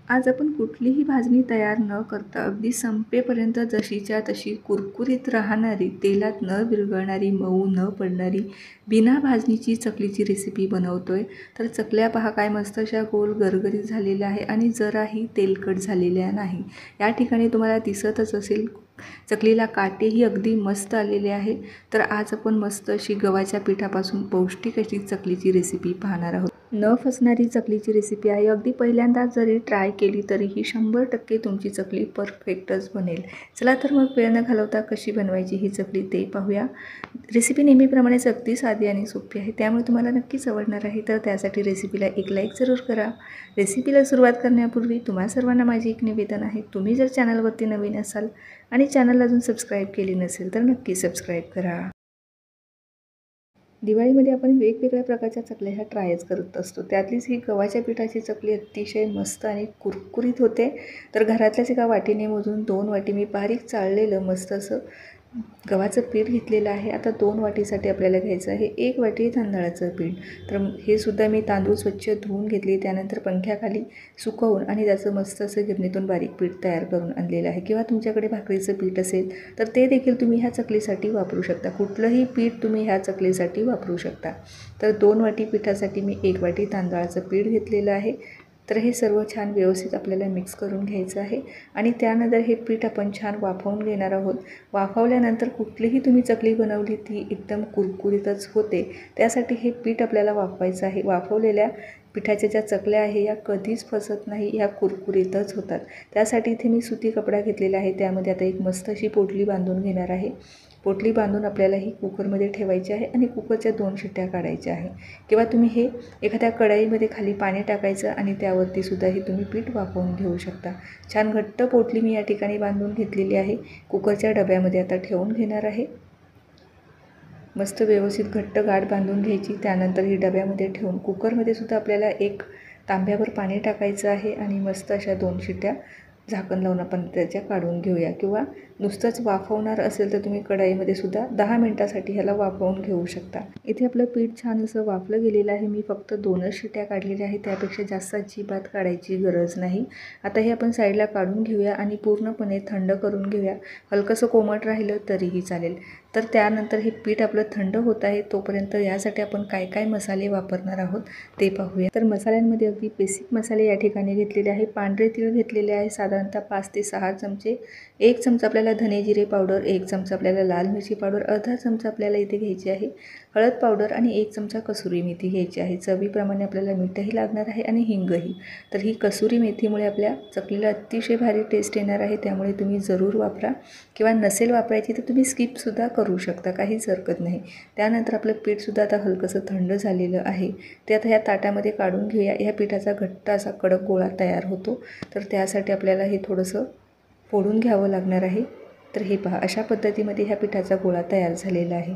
आज आपण कुठलीही भाजणी तयार न करता अगदी संपेपर्यंत जशीच्या तशी कुरकुरीत राहणारी, तेलात न विरघळणारी, मऊ न पडणारी, बिना भाजणीची चकलीची रेसिपी बनवतोय। तर चकल्या पहा काय मस्त अशा गोल गरगरीत झालेल्या आहे आणि जराही तेलकट झालेल्या नाही। या ठिकाणी तुम्हाला दिसतच असेल चकलीला काटेही अगदी मस्त आलेले आहे। तर आज आपण मस्त अशी गव्हाच्या पिठापासून पौष्टिक अशी चकलीची रेसिपी पाहणार आहोत। न फसणारी चकलीची रेसिपी आहे। अगदी पहिल्यांदा जरी ट्राय केली तरीही 100% तुमची चकली परफेक्टच बनेल। चला तर मग वेळ न घालवता कशी बनवायची ही चकली ते पाहूया। रेसिपी नेहमीप्रमाणेच अगदी साधी आणि सोपी आहे, त्यामुळे तुम्हाला नक्कीच आवडणार आहे। तर त्यासाठी रेसिपीला एक लाईक जरूर करा। रेसिपीला सुरुवात करण्यापूर्वी तुम्हा सर्वांना माझे एक निवेदन आहे, तुम्ही जर चॅनलवरती नवीन असाल आणि चॅनल अजून सबस्क्राईब केली नसेल तर नक्की सबस्क्राईब करा। दिवाळीमध्ये आपण वेगवेगळ्या प्रकारच्या चकल्या ह्या ट्रायच करत असतो। त्यातलीच ही गव्हाच्या पिठाची चकली अतिशय मस्त आणि कुरकुरीत होते। तर घरातल्याच एका वाटीने मोजून 2 वाटी मी बारीक चाळलेलं मस्त असं गव्हाचं पीठ घेतलेलं आहे। आता 2 वाटीसाठी आपल्याला घ्यायचं आहे 1 वाटी तांदळाचं पीठ। तर हे सुद्धा मी तांदूळ स्वच्छ धुवून घेतले, त्यानंतर पंख्याखाली सुकवून आणि त्याचं मस्त असं गिरणीतून बारीक पीठ तयार करून आणलेलं आहे। किंवा तुमच्याकडे भाकरीचं पीठ असेल तर ते देखील तुम्ही ह्या चकलीसाठी वापरू शकता। कुठलंही पीठ तुम्ही ह्या चकलीसाठी वापरू शकता। तर 2 वाटी पिठासाठी मी 1 वाटी तांदळाचं पीठ घेतलेलं आहे। तर हे सर्व छान व्यवस्थित आपल्याला मिक्स करून घ्यायचं आहे आणि त्यानंतर हे पीठ आपण छान वाफवून घेणार आहोत। वाफवल्यानंतर कुठलीही तुम्ही चकली बनवली ती एकदम कुरकुरीतच होते, त्यासाठी हे पीठ आपल्याला वाफवायचं आहे। वाफवलेल्या पिठाच्या ज्या चकल्या आहे या कधीच फसत नाही, या कुरकुरीतच होतात। त्यासाठी इथे मी सुती कपडा घेतलेला आहे, त्यामध्ये आता एक मस्त अशी पोटली बांधून घेणार आहे। पोटली बांधून आपल्याला ही कुकरमध्ये ठेवायची आहे आणि कुकरच्या 2 शिट्ट्या काढायच्या आहे। किंवा तुम्ही हे एखाद्या कढईमध्ये खाली पाणी टाकायचं आणि त्यावरती सुद्धा हे तुम्ही पीठ वाफवून घेऊ शकता। छान घट्ट पोटली मी या ठिकाणी बांधून घेतलेली आहे। कुकरच्या डब्यामध्ये आता ठेवून घेणार आहे। मस्त व्यवस्थित घट्ट गाठ बांधून घ्यायची। त्यानंतर ही डब्यामध्ये ठेवून कुकरमध्ये सुद्धा आपल्याला एक तांब्यावर पाणी टाकायचं आहे आणि मस्त अशा 2 शिट्ट्या झाकण लावून आपण त्याच्या काढून घेऊया। किंवा नुसतंच वाफवणार असेल तर तुम्ही कढईमध्ये सुद्धा 10 मिनिटासाठी ह्याला वाफवून घेऊ शकता। इथे आपलं पीठ छान असं वाफलं गेलेलं आहे। मी फक्त 2च शिट्ट्या काढलेल्या आहेत, त्यापेक्षा जास्त अजिबात काढायची गरज नाही। आता हे आपण साईडला काढून घेऊया आणि पूर्णपणे थंड करून घेऊया। हलकंसं कोमट राहिलं तरीही चालेल। तर त्यानंतर हे पीठ आपलं थंड होत आहे, तोपर्यंत यासाठी आपण काय काय मसाले वापरणार आहोत ते पाहूया। तर मसाल्यांमध्ये अगदी बेसिक मसाले या ठिकाणी घेतलेले आहे। पांढरे तीळ घेतलेले आहे साधारणतः 5 ते 6 चमचे। 1 चमचा आपल्याला धने जिरे पावडर, 1 चमचा आपल्याला लाल मिरची पावडर, अर्धा चमचा आपल्याला इथे घ्यायची आहे हळद पावडर आणि 1 चमचा कसुरी मेथी घ्यायची आहे। चवीप्रमाणे आपल्याला मीठही लागणार आहे आणि हिंगही। तर ही कसुरी मेथीमुळे आपल्या चकलीला अतिशय भारी टेस्ट येणार आहे, त्यामुळे तुम्ही जरूर वापरा। किंवा नसेल वापरायची तर तुम्ही स्किपसुद्धा करू शकता, काहीच हरकत नाही। त्यानंतर आपलं पीठसुद्धा आता हलकंसं थंड झालेलं आहे, ते आता ह्या ताटामध्ये काढून घेऊया। ह्या पिठाचा घट्ट असा कडक गोळा तयार होतो, तर त्यासाठी आपल्याला हे थोडंसं फोडून घ्यावं लागणार आहे। तर हे पहा अशा पद्धतीमध्ये ह्या पिठाचा गोळा तयार झालेला आहे।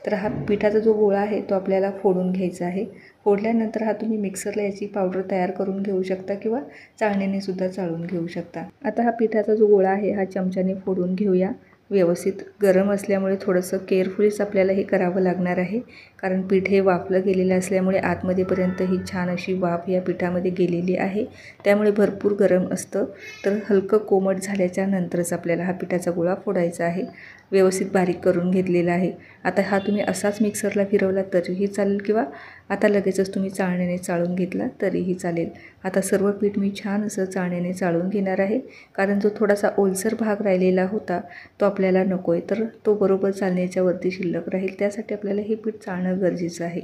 तर हा पिठाचा जो गोळा आहे तो आपल्याला फोडून घ्यायचा आहे। फोडल्यानंतर हा तुम्ही मिक्सरला याची पावडर तयार करून घेऊ शकता किंवा चाळणीने सुद्धा चाळून घेऊ शकता। आता हा पिठाचा जो गोळा आहे हा चमच्याने फोडून घेऊया। व्यवस्थित गरम असल्यामुळे थोडंसं केअरफुलीच आपल्याला हे करावं लागणार आहे, कारण पीठ हे वाफलं गेलेलं असल्यामुळे आतमध्येपर्यंत ही छान अशी वाफ या पिठामध्ये गेलेली आहे, त्यामुळे भरपूर गरम असतं। तर हलकं कोमट झाल्याच्या नंतरच आपल्याला हा पिठाचा गोळा फोडायचा आहे। व्यवस्थित बारीक करून घेतलेला आहे। आता हा तुम्ही असाच मिक्सरला फिरवला तरीही चालेल किंवा आता लगेचच तुम्ही चाळणीने चाळून घेतला तरीही चालेल। आता सर्व पीठ मी छान असं चाळणीने चाळून घेणार आहे, कारण जो थोडासा ओलसर भाग राहिलेला होता तो आपल्याला नको आहे, तर तो बरोबर चाळणीच्या वरती शिल्लक राहील, त्यासाठी आपल्याला हे पीठ चाळणं गरजेचं आहे।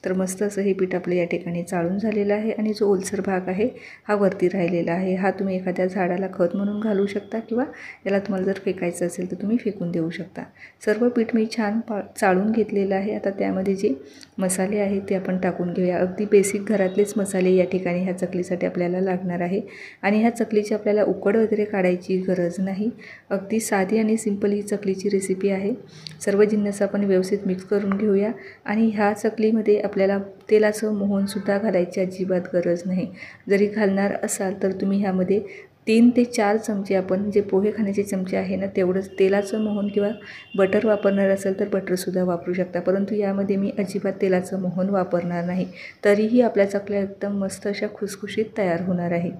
तर मस्त असं हे पीठ आपलं या ठिकाणी चाळून झालेलं आहे आणि जो ओलसर भाग आहे हा वरती राहिलेला आहे, हा तुम्ही एखाद्या झाडाला खत म्हणून घालू शकता किंवा याला तुम्हाला जर फेकायचं असेल तर तुम्ही फेकून देऊ शकता। सर्व पीठ मी छान चाळून घेतलेलं आहे। आता त्यामध्ये जे मसाले आहेत ते आपण टाकून घेऊया। अगदी बेसिक घरातलेच मसाले या ठिकाणी ह्या चकलीसाठी आपल्याला लागणार आहे आणि ह्या चकलीची आपल्याला उकड वगैरे काढायची गरज नाही। अगदी साधी आणि सिंपल ही चकलीची रेसिपी आहे। सर्व जिन्नस आपण व्यवस्थित मिक्स करून घेऊया आणि ह्या चकलीमध्ये आपल्याला तेलाचं मोहनसुद्धा घालायची अजिबात गरज नाही। जरी घालणार असाल तर तुम्ही ह्यामध्ये 3 ते 4 चमचे आपण जे पोहे खाण्याचे चमचे आहे ना तेवढंच तेलाचं मोहन किंवा बटर वापरणार असेल तर बटरसुद्धा वापरू शकता, परंतु यामध्ये मी अजिबात तेलाचं मोहन वापरणार नाही. तरीही आपल्या चकल्या एकदम मस्त अशा खुसखुशीत तयार होणार आहे.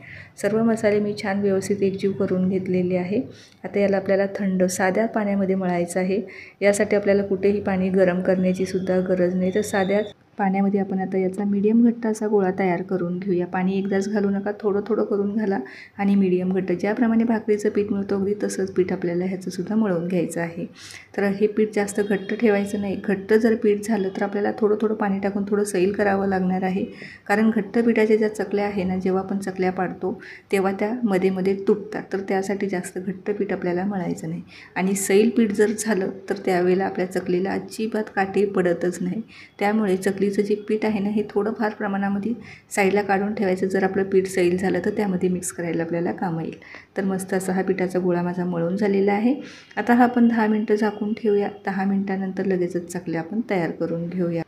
सर्व मसाले मी छान व्यवस्थित एकजीव करून घेतलेले आहे. आता याला आपल्याला थंड साध्या पाण्यामध्ये मळायचं आहे. यासाठी आपल्याला कुठेही पाणी गरम करण्याची सुद्धा गरज नाही, तर साध्या पाण्यामध्ये आपण आता याचा मीडियम घट्ट असा गोळा तयार करून घेऊया. पाणी एकदाच घालू नका, थोडं थोडं करून घाला आणि मीडियम घट्ट ज्याप्रमाणे भाकरीचं पीठ मिळतं अगदी तसंच पीठ आपल्याला ह्याचंसुद्धा मळून घ्यायचं आहे. तर हे पीठ जास्त घट्ट ठेवायचं नाही. घट्ट जर पीठ झालं तर आपल्याला थोडं थोडं पाणी टाकून थोडं सैल करावं लागणार आहे, कारण घट्ट पिठाच्या ज्या चकल्या आहे ना जेव्हा आपण चकल्या पाडतो तेव्हा त्या मध्ये मध्ये तुटतात, तर त्यासाठी जास्त घट्ट पीठ आपल्याला मळायचं नाही. आणि सैल पीठ जर झालं तर त्यावेळेला आपल्या चकलीला अजिबात काटे पडतच नाही. त्यामुळे चकलीचं जे पीठ आहे ना हे थोडंफार प्रमाणामध्ये साईडला काढून ठेवायचं. जर आपलं पीठ सैल झालं तर त्यामध्ये मिक्स करायला आपल्याला काम येईल. तर मस्त असा हा पिठाचा गोळा माझा मळून झालेला आहे. आता हा आपण 10 मिनटं झाकून ठेवूया. 10 मिनटानंतर लगेचच चकल्या आपण तयार करून घेऊया.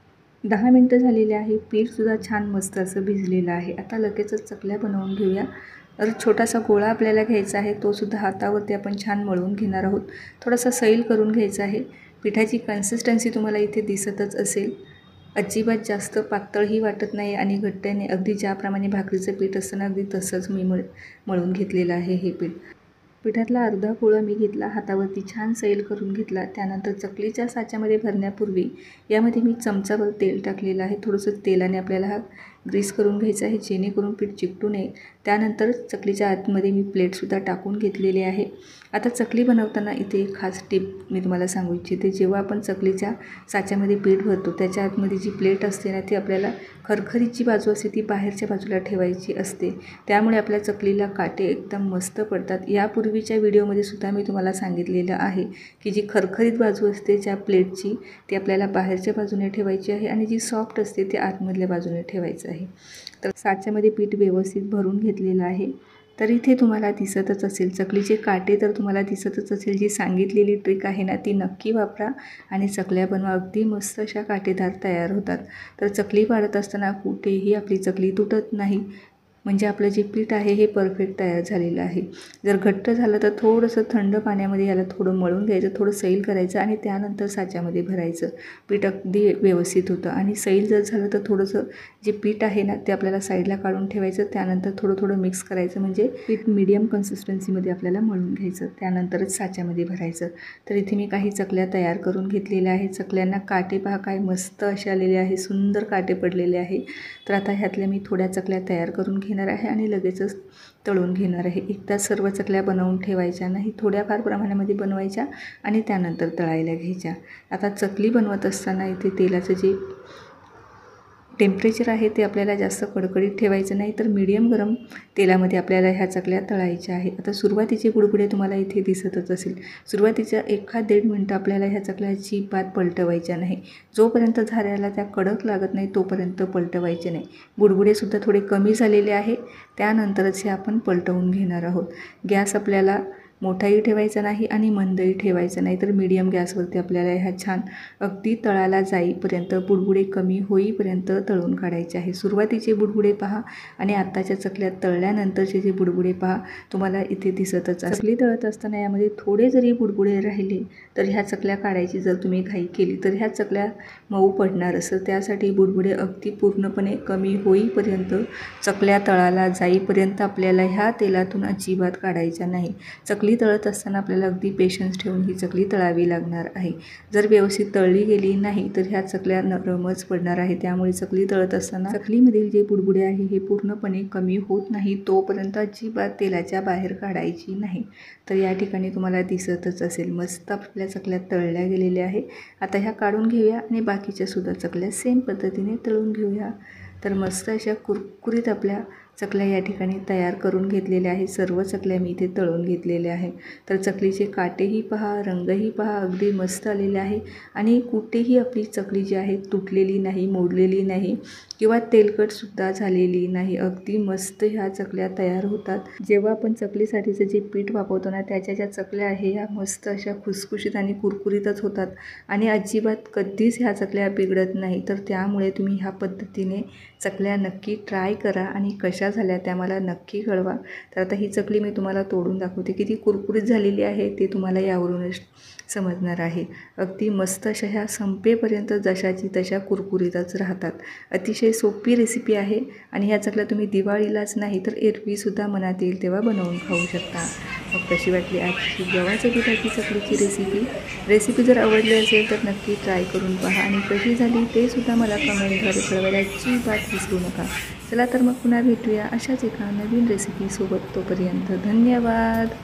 10 मिनटं झालेली आहे. पीठसुद्धा छान मस्त असं भिजलेलं आहे. आता लगेचच चकल्या बनवून घेऊया. तर छोटासा गोळा आपल्याला घ्यायचा आहे, तोसुद्धा हातावरती आपण छान मळून घेणार आहोत. थोडासा सैल करून घ्यायचा आहे. पिठाची कन्सिस्टन्सी तुम्हाला इथे दिसतच असेल. अजिबात जास्त पातळही वाटत नाही आणि घट्टही नाही. अगदी ज्याप्रमाणे भाकरीचं पीठ असतं ना अगदी तसंच मी मळून घेतलेलं आहे हे पीठ. पिठातला अर्धा गोळा मी घेतला, हातावरती छान सैल करून घेतला. त्यानंतर चकलीच्या साच्यामध्ये भरण्यापूर्वी यामध्ये मी चमचाभर तेल टाकलेलं आहे. थोडंसं तेलाने आपल्याला हा ग्रीस करून घ्यायचा आहे जेणेकरून पीठ चिकटू नये. त्यानंतर चकलीच्या आतमध्ये मी प्लेटसुद्धा टाकून घेतलेली आहे. आता चकली बनवताना इथे एक खास टिप मी तुम्हाला सांगू इच्छिते. जेव्हा आपण चकलीच्या साच्यामध्ये पीठ भरतो त्याच्या आतमध्ये जी प्लेट असते ना ती आपल्याला खरखरीत जी बाजू असते ती बाहेरच्या बाजूला ठेवायची असते. त्यामुळे आपल्या चकलीला काटे एकदम मस्त पडतात. यापूर्वीच्या व्हिडिओमध्ये सुद्धा मी तुम्हाला सांगितलेलं आहे की जी खरखरीत बाजू असते ज्या प्लेटची ती आपल्याला बाहेरच्या बाजूने ठेवायची आहे आणि जी सॉफ्ट असते ती आतमधल्या बाजूने ठेवायचं आहे. तर साच्यामध्ये पीठ व्यवस्थित भरून घेतलेलं आहे. तर इथे तुम्हाला दिसतच असेल चकलीचे काटे, तर तुम्हाला दिसतच असेल. जी सांगितलेली ट्रिक आहे ना ती नक्की वापरा आणि चकल्या बनवा. अगदी मस्त अशा काटेदार तयार होतात. तर चकली पाडत असताना कुठेही आपली चकली तुटत नाही. म्हणजे आपलं जे पीठ आहे हे परफेक्ट तयार झालेलं आहे. जर घट्ट झालं तर थोडंसं थंड पाण्यामध्ये याला थोडं मळून घ्यायचं, थोडं सैल करायचं आणि त्यानंतर साच्यामध्ये भरायचं. पीठ अगदी व्यवस्थित होतं. आणि सैल जर झालं तर थोडंसं जे पीठ आहे ना ते आपल्याला साईडला काढून ठेवायचं. त्यानंतर थोडं थोडं मिक्स करायचं, म्हणजे पीठ मीडियम कन्सिस्टन्सीमध्ये आपल्याला मळून घ्यायचं. त्यानंतरच साच्यामध्ये भरायचं. तर इथे मी काही चकल्या तयार करून घेतलेल्या आहेत. चकल्यांना काटे पहा काय मस्त असे आलेले आहे, सुंदर काटे पडलेले आहे. तर आता ह्यातल्या मी थोड्या चकल्या तयार करून घेणार आहे आणि लगेचच तळून घेणार आहे. एकदाच सर्व चकल्या बनवून ठेवायच्या नाही, थोड्याफार प्रमाणामध्ये बनवायच्या आणि त्यानंतर तळायला घ्यायच्या. आता चकली बनवत असताना इथे तेलाचं जे टेम्परेचर आहे ते आपल्याला जास्त कडकडीत ठेवायचं नाही, तर मीडियम गरम तेलामध्ये आपल्याला ह्या चकल्या तळायच्या आहेत. आता सुरुवातीचे बुडबुडे तुम्हाला इथे दिसतच असेल. सुरुवातीच्या 1-1.5 मिनटं आपल्याला ह्या चकल्या अजिबात पलटवायच्या नाही. जोपर्यंत झाऱ्याला त्या कडक लागत नाही तोपर्यंत पलटवायचे नाही. बुडबुडेसुद्धा थोडे कमी झालेले आहे. त्यानंतरच हे आपण पलटवून घेणार आहोत. गॅस आपल्याला मोठाही ठेवायचा नाही आणि मंदही ठेवायचं नाही, तर मीडियम गॅसवरती आपल्याला ह्या छान अगदी तळाला जाईपर्यंत बुडबुडे कमी होईपर्यंत तळून काढायचे आहे. सुरुवातीचे बुडबुडे पहा आणि आत्ताच्या चकल्या तळल्यानंतरचे जे बुडबुडे पहा तुम्हाला इथे दिसतच. चकली तळत असताना यामध्ये थोडे जरी बुडबुडे राहिले तर ह्या चकल्या काढायची जर तुम्ही घाई केली तर ह्या चकल्या मऊ पडणार असं. त्यासाठी बुडबुडे अगदी पूर्णपणे कमी होईपर्यंत चकल्या तळाला जाईपर्यंत आपल्याला ह्या तेलातून अजिबात काढायच्या नाही. चकली तळत असताना आपल्याला अगदी पेशन्स ठेवून ही चकली तळावी लागणार आहे. जर व्यवस्थित तळली गेली नाही तर ह्या चकल्या नरमच पडणार आहे. त्यामुळे चकली तळत असताना चकलीमधील जे बुडबुडे आहे हे पूर्णपणे कमी होत नाही तोपर्यंत अजिबात तेलाच्या बाहेर काढायची नाही. तर या ठिकाणी तुम्हाला दिसतच असेल मस्त आपल्या चकल्या तळल्या गेलेल्या आहे. आता ह्या काढून घेऊया आणि बाकीच्या सुद्धा चकल्या सेम पद्धतीने तळून घेऊया. तर मस्त अशा कुरकुरीत आपल्या चकल्या या ठिकाणी तयार करून घेतलेल्या आहेत. सर्व चकल्या मी इथे तळून घेतलेल्या आहे. तर चकलीचे काटेही पहा, रंगही पहा, अगदी मस्त आलेले आहे आणि कुठेही आपली चकली जी आहे तुटलेली नाही, मोडलेली नाही किंवा तेलकटसुद्धा झालेली नाही. अगदी मस्त ह्या चकल्या तयार होतात. जेव्हा आपण चकलीसाठीचं जे पीठ वापरतो ना त्याच्या ज्या चकल्या आहे ह्या मस्त अशा खुसखुशीत आणि कुरकुरीतच होतात आणि अजिबात कधीच ह्या चकल्या बिघडत नाही. तर त्यामुळे तुम्ही ह्या पद्धतीने चकल्या नक्की ट्राय करा आणि कशा झाल्या त्या मला नक्की कळवा. तर आता ही चकली मी तुम्हाला तोडून दाखवते. किती कुरकुरीत झालेली आहे ते तुम्हाला यावरूनच समजणार आहे. अगदी मस्त अशा ह्या संपेपर्यंत जशाची तशा कुरकुरीतच राहतात. अतिशय सोपी रेसिपी आहे आणि ह्या चकल्या तुम्ही दिवाळीलाच नाही तर एरवीसुद्धा मनात येईल तेव्हा बनवून खाऊ शकता. मग कशी वाटली आजची गव्हाच्या पिठाची चकलीची रेसिपी जर आवडली असेल तर नक्की ट्राय करून पहा आणि कशी झाली ते सुद्धा मला कमेंटद्वारे कळवायला अजिबात विसरू नका. चला तर मग पुन्हा भेटूया अशाच एका नवीन रेसिपीसोबत. तोपर्यंत धन्यवाद.